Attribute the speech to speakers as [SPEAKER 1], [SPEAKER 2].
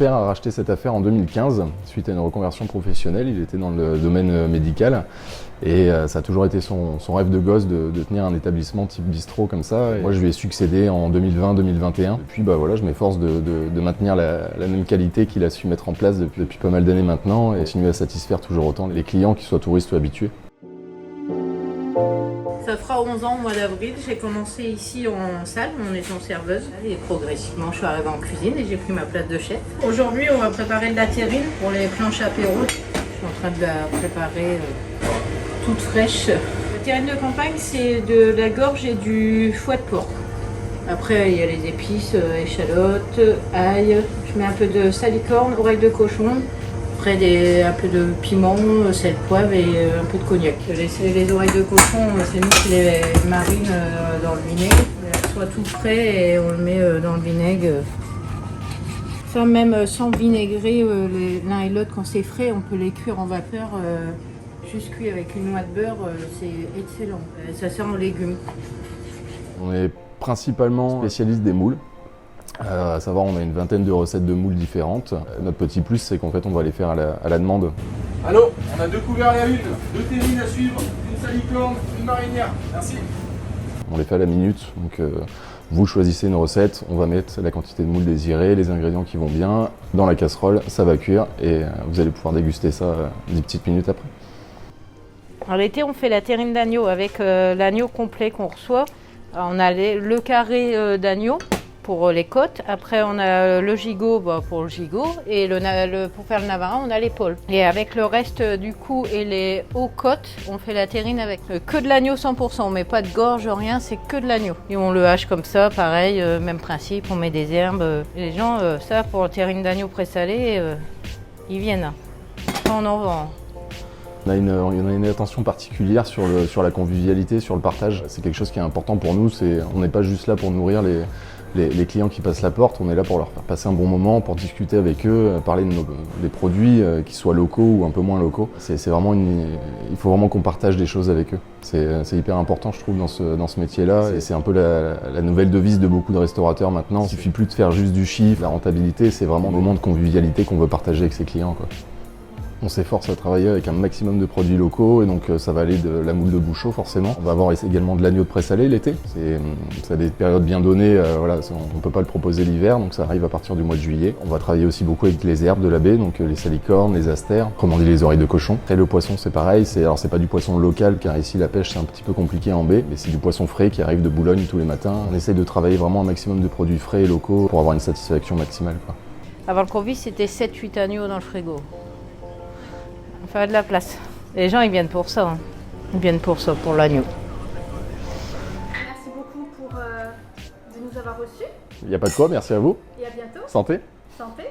[SPEAKER 1] père a racheté cette affaire en 2015 suite à une reconversion professionnelle. Il était dans le domaine médical et ça a toujours été son rêve de gosse de tenir un établissement type bistrot comme ça. Et moi, je lui ai succédé en 2020-2021. Depuis, voilà, je m'efforce de maintenir la même qualité qu'il a su mettre en place depuis pas mal d'années maintenant et continuer à satisfaire toujours autant les clients, qu'ils soient touristes ou habitués.
[SPEAKER 2] Ça fera 11 ans au mois d'avril, j'ai commencé ici en salle, en étant serveuse. Et progressivement, je suis arrivée en cuisine et j'ai pris ma place de chef. Aujourd'hui, on va préparer de la terrine pour les planches apéro. Je suis en train de la préparer toute fraîche. La terrine de campagne, c'est de la gorge et du foie de porc. Après, il y a les épices, échalotes, ail. Je mets un peu de salicorne, oreille de cochon. Après un peu de piment, sel, poivre et un peu de cognac. Les oreilles de cochon, c'est nous qui les marine dans le vinaigre. Elles soient tout frais et on le met dans le vinaigre. Ça, même sans vinaigrer l'un et l'autre, quand c'est frais, on peut les cuire en vapeur. Juste cuit avec une noix de beurre, c'est excellent. Ça sert en légumes.
[SPEAKER 1] On est principalement spécialiste des moules. À savoir, on a une vingtaine de recettes de moules différentes. Notre petit plus, c'est qu'en fait, on va les faire à la demande.
[SPEAKER 3] Allô, on a 2 couverts à une, 2 terrines à suivre, une salicorne, une marinière. Merci.
[SPEAKER 1] On les fait à la minute, donc vous choisissez une recette, on va mettre la quantité de moules désirée, les ingrédients qui vont bien dans la casserole, ça va cuire et vous allez pouvoir déguster ça 10 petites minutes après.
[SPEAKER 2] Alors l'été, on fait la terrine d'agneau avec l'agneau complet qu'on reçoit. Alors, on a le carré d'agneau pour les côtes. Après, on a le gigot pour le gigot. Et pour faire le navarin, on a l'épaule. Et avec le reste du cou et les hauts côtes, on fait la terrine avec que de l'agneau 100%. On met pas de gorge, rien, c'est que de l'agneau. Et on le hache comme ça, pareil, même principe, on met des herbes. Et les gens, ça, pour la terrine d'agneau présalée, ils viennent. On en vend.
[SPEAKER 1] On a une attention particulière sur la convivialité, sur le partage. C'est quelque chose qui est important pour nous. On n'est pas juste là pour nourrir les clients qui passent la porte, on est là pour leur faire passer un bon moment, pour discuter avec eux, parler des produits, qu'ils soient locaux ou un peu moins locaux. Il faut vraiment qu'on partage des choses avec eux. C'est hyper important, je trouve, dans ce métier-là. Et c'est un peu la nouvelle devise de beaucoup de restaurateurs maintenant. Il ne suffit plus de faire juste du chiffre, la rentabilité, c'est vraiment un moment de convivialité qu'on veut partager avec ses clients, quoi. On s'efforce à travailler avec un maximum de produits locaux et donc ça va aller de la moule de Bouchot forcément. On va avoir également de l'agneau de présalé l'été. Ça a des périodes bien données, voilà, on ne peut pas le proposer l'hiver, donc ça arrive à partir du mois de juillet. On va travailler aussi beaucoup avec les herbes de la baie, donc les salicornes, les astères, autrement dit les oreilles de cochon. Après le poisson c'est pareil, alors c'est pas du poisson local car ici la pêche c'est un petit peu compliqué en baie, mais c'est du poisson frais qui arrive de Boulogne tous les matins. On essaye de travailler vraiment un maximum de produits frais et locaux pour avoir une satisfaction maximale, quoi.
[SPEAKER 2] Avant le Covid, c'était 7-8 agneaux dans le frigo. Enfin, de la place. Les gens, ils viennent pour ça. Hein. Ils viennent pour ça, pour l'agneau.
[SPEAKER 4] Merci beaucoup de nous avoir reçus.
[SPEAKER 1] Il n'y a pas de quoi, merci à vous.
[SPEAKER 4] Et à bientôt.
[SPEAKER 1] Santé.
[SPEAKER 4] Santé.